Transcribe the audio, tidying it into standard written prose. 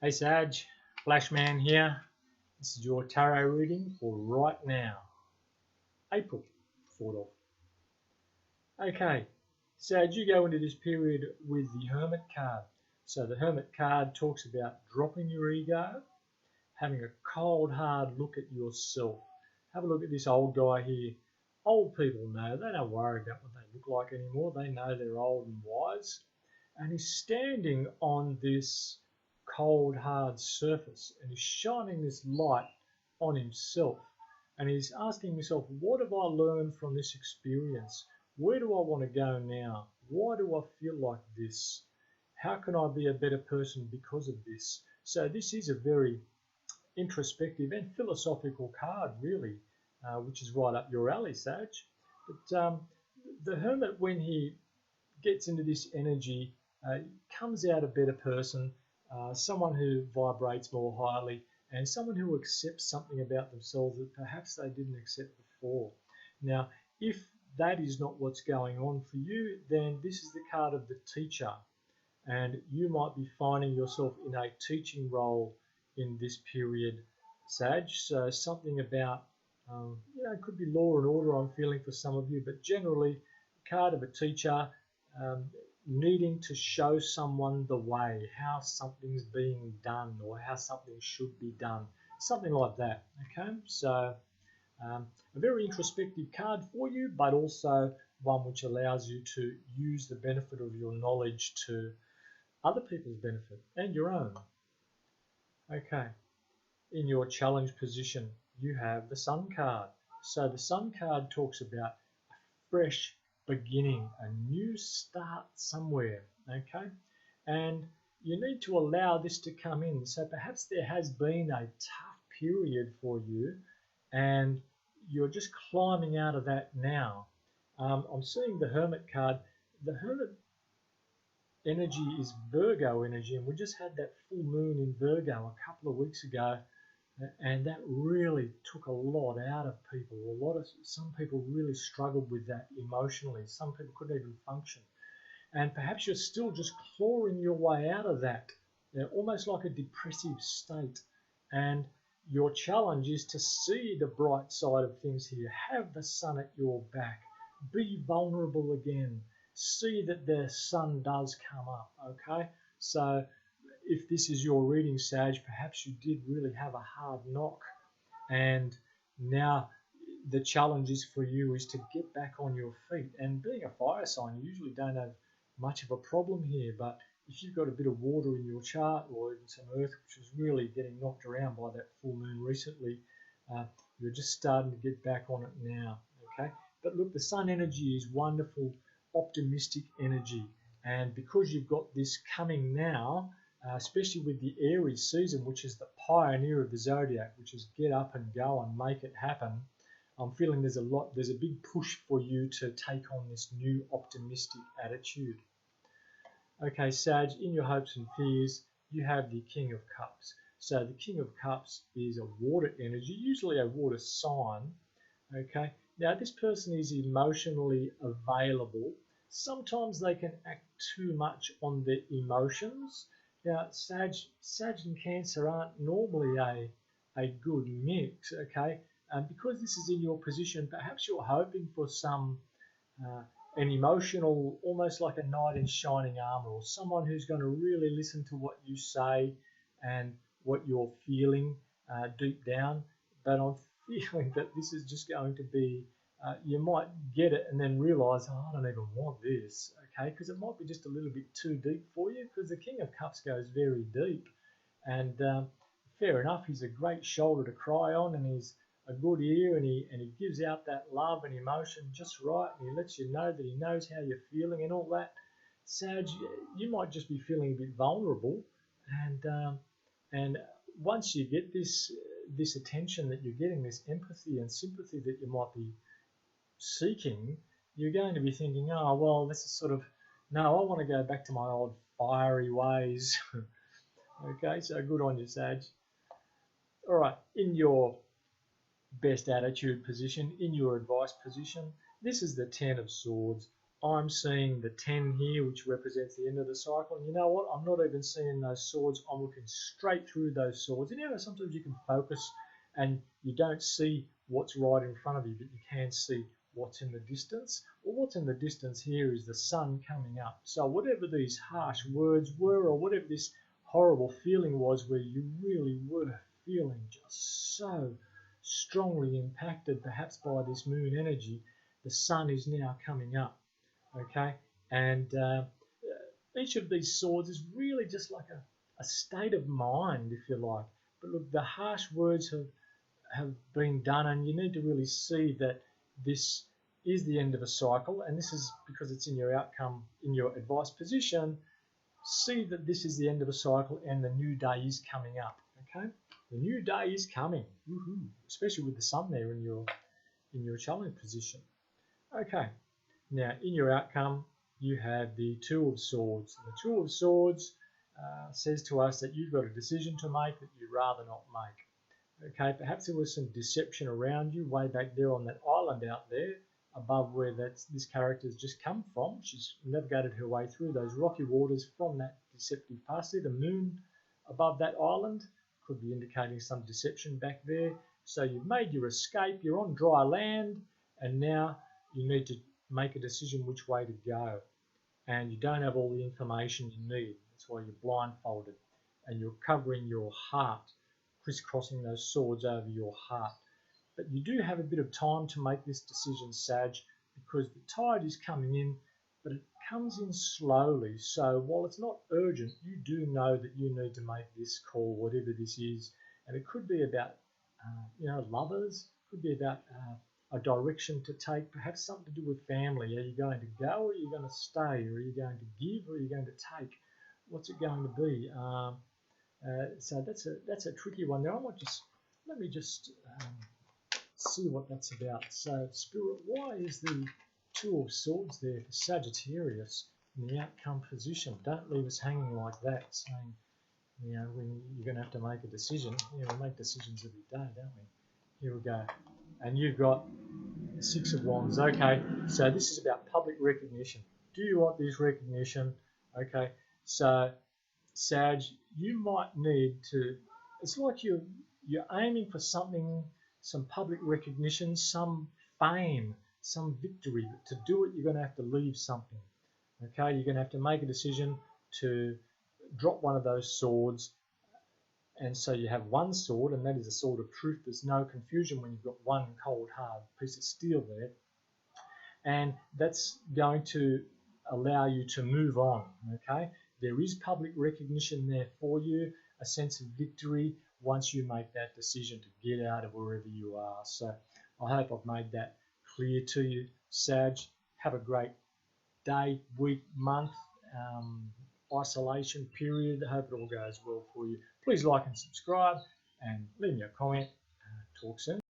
Hey Sag, FlashMan here. This is your tarot reading for right now, April, sort of. Okay, Sag, you go into this period with the Hermit card. So the Hermit card talks about dropping your ego, having a cold, hard look at yourself. Have a look at this old guy here. Old people know, they don't worry about what they look like anymore. They know they're old and wise. And he's standing on this cold, hard surface and he's shining this light on himself. And he's asking himself, what have I learned from this experience? Where do I want to go now? Why do I feel like this? How can I be a better person because of this? So this is a very introspective and philosophical card, really, which is right up your alley, Sag. But the Hermit, when he gets into this energy, comes out a better person, someone who vibrates more highly, and someone who accepts something about themselves that perhaps they didn't accept before. Now, if that is not what's going on for you, then this is the card of the teacher, and you might be finding yourself in a teaching role in this period, Sag. So something about, it could be law and order I'm feeling for some of you, but generally, card of a teacher, needing to show someone the way, how something's being done or how something should be done, something like that. Okay, so a very introspective card for you, but also one which allows you to use the benefit of your knowledge to other people's benefit and your own. Okay, in your challenge position, you have the Sun card. So the Sun card talks about a fresh beginning, a new start somewhere, okay? And you need to allow this to come in. So perhaps there has been a tough period for you and you're just climbing out of that now. I'm seeing the Hermit card. The Hermit energy is Virgo energy, and we just had that full moon in Virgo a couple of weeks ago, and that really took a lot out of people. Some people really struggled with that emotionally. Some people couldn't even function, and perhaps you're still just clawing your way out of that, almost like a depressive state. And your challenge is to see the bright side of things here. Have the sun at your back. Be vulnerable again. See that the sun does come up. Okay, so if this is your reading, Sag, perhaps you did really have a hard knock, and now the challenge is for you is to get back on your feet. And being a fire sign, you usually don't have much of a problem here, but if you've got a bit of water in your chart or even some earth, which is really getting knocked around by that full moon recently, you're just starting to get back on it now. Okay, but look, the sun energy is wonderful, optimistic energy, and because you've got this coming now, especially with the Aries season, which is the pioneer of the zodiac, which is get up and go and make it happen, I'm feeling there's a big push for you to take on this new optimistic attitude. Okay, Sag, in your hopes and fears, you have the King of Cups. So the King of Cups is a water energy, usually a water sign. Okay, now this person is emotionally available. Sometimes they can act too much on their emotions. Now, Sag and Cancer aren't normally a good mix, okay? Because this is in your position, perhaps you're hoping for an emotional, almost like a knight in shining armor, or someone who's going to really listen to what you say and what you're feeling deep down. But I'm feeling that this is just going to be, you might get it and then realize, oh, I don't even want this, okay? Because it might be just a little bit too deep for you, because the King of Cups goes very deep. And fair enough, he's a great shoulder to cry on, and he's a good ear, and he gives out that love and emotion just right, and he lets you know that he knows how you're feeling and all that. Sag, you might just be feeling a bit vulnerable, and once you get this attention that you're getting, this empathy and sympathy that you might be seeking, you're going to be thinking, oh, well, this is sort of, no, I want to go back to my old fiery ways. Okay, so good on you, Sag. All right, in your best attitude position, in your advice position, this is the Ten of Swords. I'm seeing the 10 here, which represents the end of the cycle. And you know what? I'm not even seeing those swords. I'm looking straight through those swords. And you know, sometimes you can focus and you don't see what's right in front of you, but you can see what's in the distance. Well, what's in the distance here is the sun coming up. So whatever these harsh words were, or whatever this horrible feeling was where you really were feeling just so strongly impacted perhaps by this moon energy, the sun is now coming up. Okay, and each of these swords is really just like a state of mind, if you like. But look, the harsh words have been done, and you need to really see that this is the end of a cycle, and this is because it's in your outcome, in your advice position. See that this is the end of a cycle and the new day is coming up. Okay, the new day is coming. Woohoo! Especially with the sun there in your challenge position. Okay. Now, in your outcome, you have the Two of Swords. The Two of Swords says to us that you've got a decision to make that you'd rather not make. Okay, perhaps there was some deception around you way back there on that island out there above where this character's just come from. She's navigated her way through those rocky waters from that deceptive past there. The moon above that island could be indicating some deception back there. So you've made your escape, you're on dry land, and now you need to make a decision which way to go, and you don't have all the information you need. That's why you're blindfolded and you're covering your heart, crisscrossing those swords over your heart. But you do have a bit of time to make this decision, Sag, because the tide is coming in, but it comes in slowly. So while it's not urgent, you do know that you need to make this call, whatever this is, and it could be about lovers, could be about a direction to take, perhaps something to do with family. Are you going to go, or are you going to stay, or are you going to give, or are you going to take? What's it going to be? So that's a tricky one there. Let me just see what that's about. So Spirit, why is the Two of Swords there for Sagittarius in the outcome position? Don't leave us hanging like that, saying, when you're going to have to make a decision. We make decisions every day, don't we? Here we go. And you've got the Six of Wands. Okay, so this is about public recognition. Do you want this recognition? Okay, so Sag, you might need to, it's like you're aiming for something, some public recognition, some fame, some victory. To do it, you're going to have to leave something. Okay, you're going to have to make a decision to drop one of those swords. And so you have one sword, and that is a sword of truth. There's no confusion when you've got one cold, hard piece of steel there. And that's going to allow you to move on, okay? There is public recognition there for you, a sense of victory once you make that decision to get out of wherever you are. So I hope I've made that clear to you, Sag. Have a great day, week, month, isolation period. I hope it all goes well for you. Please like and subscribe and leave me a comment. Talk soon.